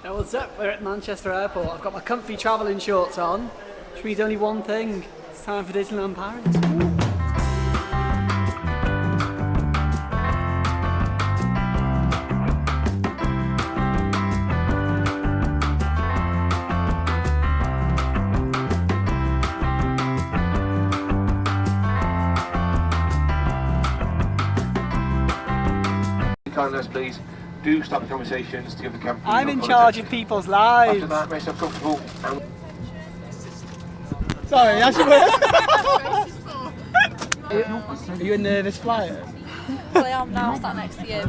Hey, what's up? We're at Manchester Airport. I've got my comfy travelling shorts on, which means only one thing. It's time for Disneyland Paris. Kindness, please. Do stop the conversations to give the camera. I'm in charge of people's lives. After that, make yourself comfortable. Sorry, that's Are you a nervous flyer? Well, I am now, sat next to you.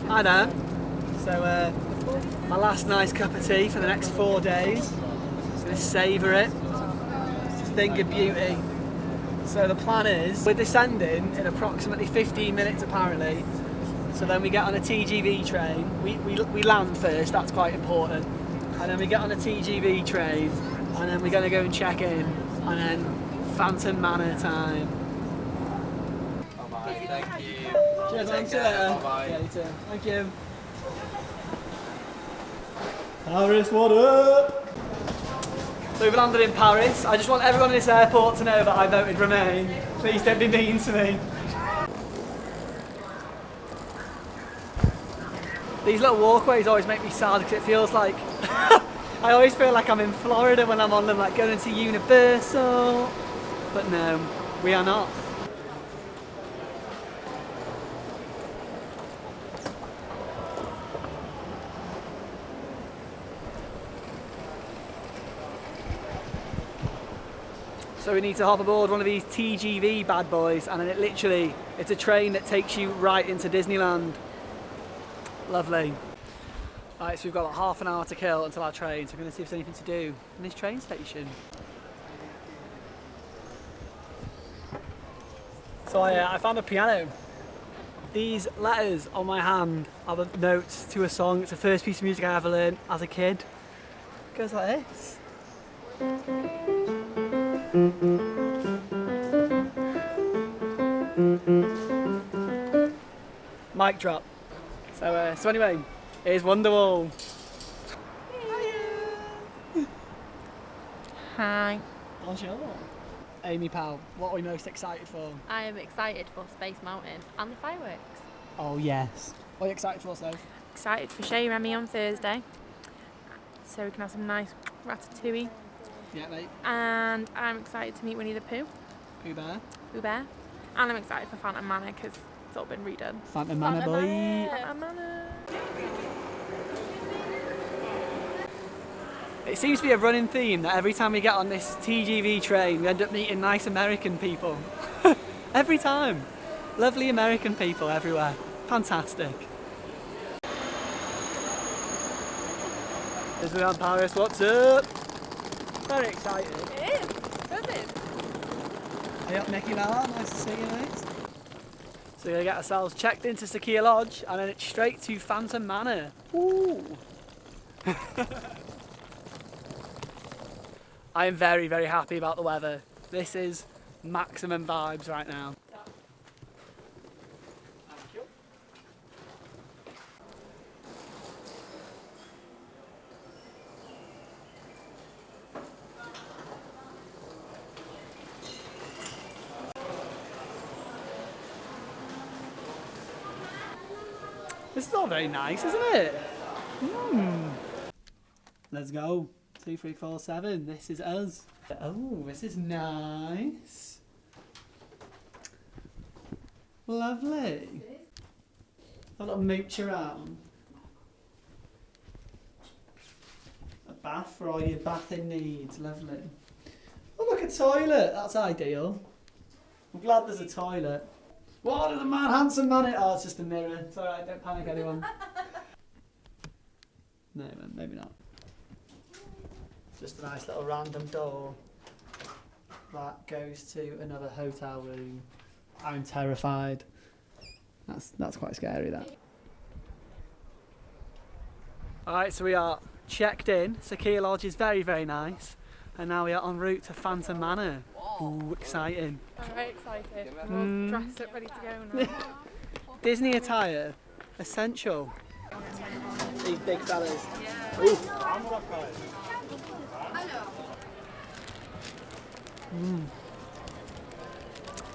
Hi there. So, my last nice cup of tea for the next 4 days. Just gonna savour it. It's a thing of beauty. So the plan is, we're descending in approximately 15 minutes apparently. So then we get on a TGV train. We land first, that's quite important. And then we get on a TGV train, and then we're gonna go and check in, and then Phantom Manor time. Bye-bye, thank you. Cheers, man. Take care. Bye-bye. Yeah, you too. Thank you. Paris, what up? So we've landed in Paris. I just want everyone in this airport to know that I voted Remain. Please don't be mean to me. These little walkways always make me sad because it feels like I always feel like I'm in Florida when I'm on them, like going to Universal. But no, we are not. So we need to hop aboard one of these TGV bad boys, and then it's a train that takes you right into Disneyland. Lovely. Alright, so we've got like half an hour to kill until our train, so we're going to see if there's anything to do in this train station. So I found a piano. These letters on my hand are the notes to a song. It's the first piece of music I ever learned as a kid. It goes like this. Mic drop. So anyway, here's Wonderwall. Hi. Bonjour. Amy Powell, what are we most excited for? I am excited for Space Mountain and the fireworks. Oh yes. What are you excited for, Soph? Excited for Chez Remy on Thursday, so we can have some nice ratatouille. Yeah, mate. And I'm excited to meet Winnie the Pooh. Pooh Bear. Pooh Bear. And I'm excited for Phantom Manor because it's all been redone. Phantom Manor boy. Phantom Manor. It seems to be a running theme that every time we get on this TGV train, we end up meeting nice American people. Every time. Lovely American people everywhere. Fantastic. Disneyland Paris, what's up? Very excited. It is. Buzzing. Hey up, Nicky Lala, nice to see you, mate. So we're going to get ourselves checked into Sequoia Lodge and then it's straight to Phantom Manor. Ooh. I am very, very happy about the weather. This is maximum vibes right now. Thank you. This is all very nice, isn't it? Let's go. 2, 3, 4, 7. This is us. Oh, this is nice. Lovely. A little mooch around. A bath for all your bathing needs. Lovely. Oh, look, a toilet. That's ideal. I'm glad there's a toilet. What is a man, handsome man? Oh, it's just a mirror. It's alright, don't panic anyone. No, maybe not. Just a nice little random door that goes to another hotel room. I'm terrified. That's quite scary, that. Alright, so we are checked in. Sequoia Lodge is very, very nice. And now we are en route to Phantom Manor. Ooh, exciting. I'm very excited. I'm all dressed up, ready to go now. Disney attire, essential. These big fellas. Yeah. Ooh.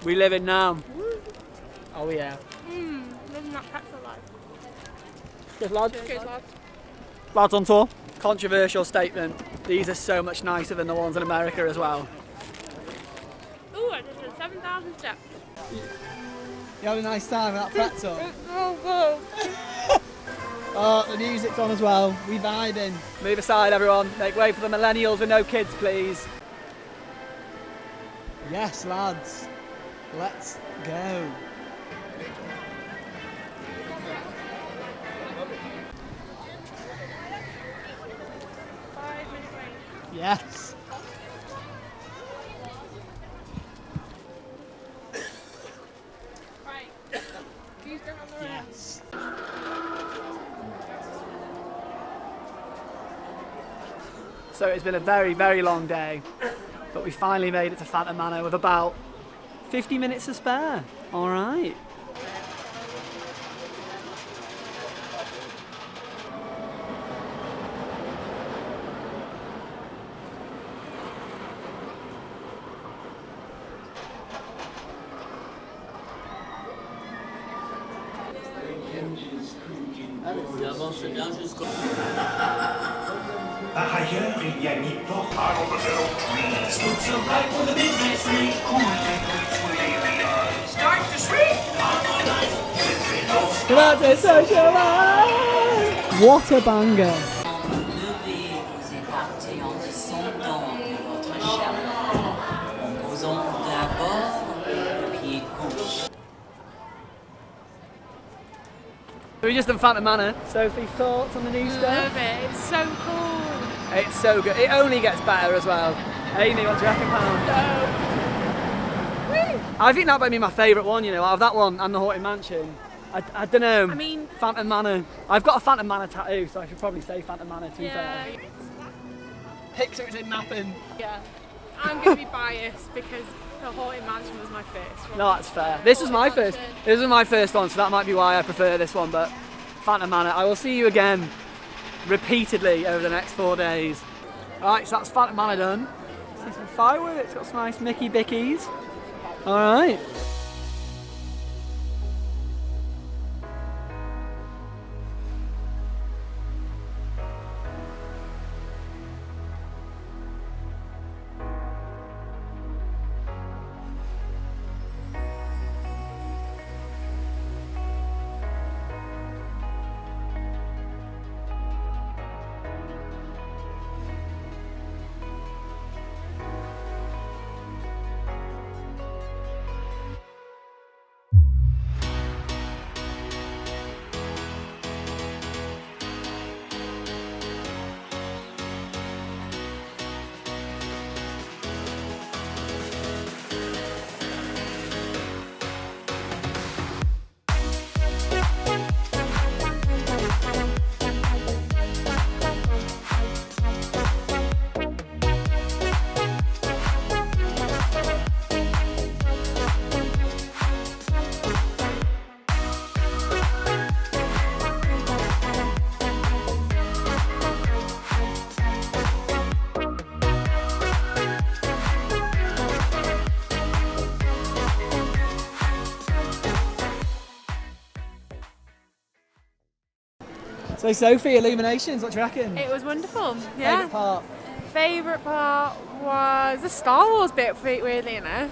We live it now. Oh yeah. Living that pretzel life. Good lads. Good lads. Lads on tour. Controversial statement. These are so much nicer than the ones in America as well. Ooh, I just did 7,000 steps. You had a nice time with that pretzel. It's so good. Oh, the music's on as well. We vibing. Move aside, everyone. Make way for the millennials with no kids, please. Yes, lads. Let's go. Yes. Right. Who's going on the road? Yes. So it's been a very, very long day, but we finally made it to Phantom Manor with about 50 minutes to spare. All right. Par ailleurs, il y a ni porte. That's a social life. What a banger. Levez vos écartés en descendant de votre chameau, en posant d'abord le pied gauche. We just done Phantom Manor. Sophie, thoughts on the new stuff? Love it. It's so cool. It's so good. It only gets better as well. Amy, what do you reckon, pound? I think that might be my favourite one, you know, out of that one and the Haunted Mansion. I don't know. I mean, Phantom Manor. I've got a Phantom Manor tattoo, so I should probably say Phantom Manor to be fair. Pictures in napping. Yeah. I'm going to be biased because the Haunted Mansion was my first one. No, that's fair. This was my first. This was my first one, so that might be why I prefer this one. But Phantom Manor. I will see you again repeatedly over the next 4 days. All right, so that's Phantom Manor done. See some fireworks. Got some nice Mickey Bickies. All right. So Sophie, Illuminations, what do you reckon? It was wonderful. Yeah. Favourite part? Favourite part was the Star Wars bit, weirdly enough.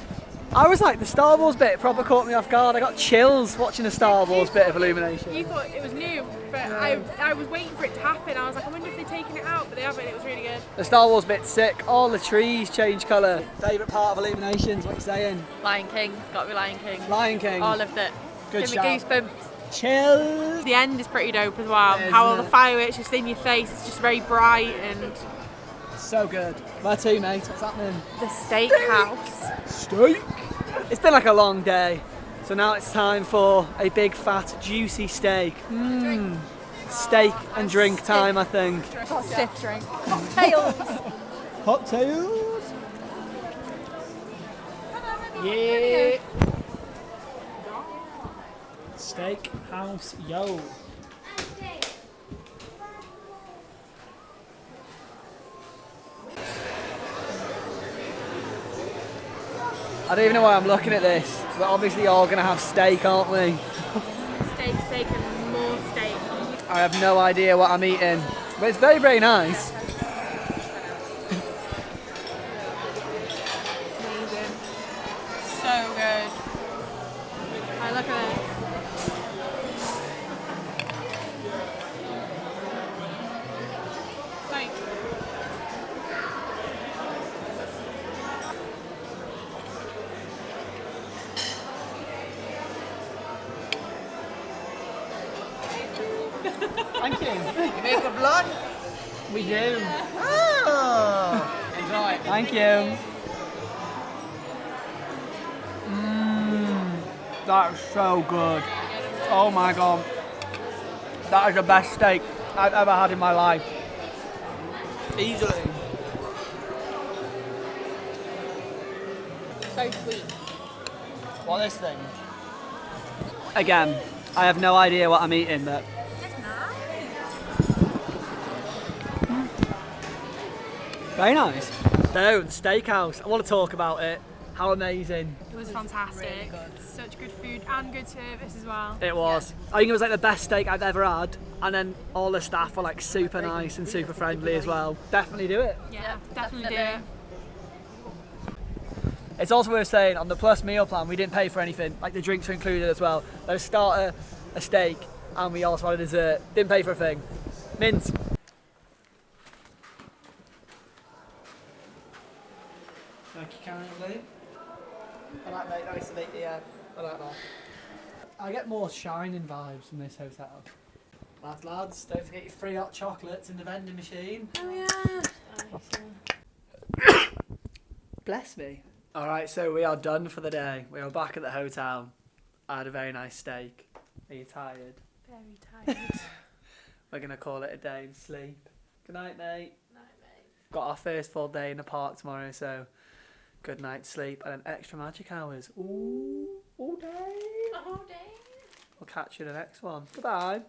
I was like, the Star Wars bit proper caught me off guard. I got chills watching the Star Wars bit of Illumination. You thought it was new, but I was waiting for it to happen. I was like, I wonder if they're taking it out, but they haven't. It was really good. The Star Wars bit's sick. All the trees change colour. Favourite part of Illuminations, what you saying? Lion King. It's got to be Lion King. Lion King. Oh, I loved it. Good Give me shout. goosebumps. Chills. The end is pretty dope as well. Isn't How all the it? fireworks just in your face. It's just very bright and So good. Where to, mate? What's happening? the steakhouse. Steak. It's been like a long day, so now it's time for a big, fat, juicy steak. steak and drink time, I think. Stiff drink. Cocktails. Cocktails. Yeah. Steak house, yo. I don't even know why I'm looking at this. We're obviously all going to have steak, aren't we? Steak, steak, and more steak. I have no idea what I'm eating, but it's very, very nice. Amazing. So good. Right, look at this. Like, Thank you. You make a vlog? We do. Oh. Enjoy. Thank you. That is so good. Oh my god. That is the best steak I've ever had in my life. Easily. so sweet. What this thing? Again, I have no idea what I'm eating, but It's nice. very nice. No, the steakhouse. I want to talk about it. How amazing It was fantastic. Such good food and good service as well. it was. I think it was like the best steak I've ever had. And then all the staff were like super nice and super friendly as well. Definitely do it. Yeah, definitely do it. It's also worth saying on the plus meal plan we didn't pay for anything. Like the drinks are included as well. There's a starter, a steak, and we also had a dessert. Didn't pay for a thing. Mint. Thank you kindly. I like mate, nice to meet you. I like that. I get more shining vibes from this hotel. Lads, don't forget your free hot chocolates in the vending machine. Oh yeah. Bless me. Alright, so we are done for the day. We are back at the hotel. I had a very nice steak. Are you tired? Very tired. We're going to call it a day and sleep. Good night, mate. Night, mate. Got our first full day in the park tomorrow, so good night's sleep and then extra magic hours. Ooh, all day. All day. We'll catch you in the next one. Goodbye.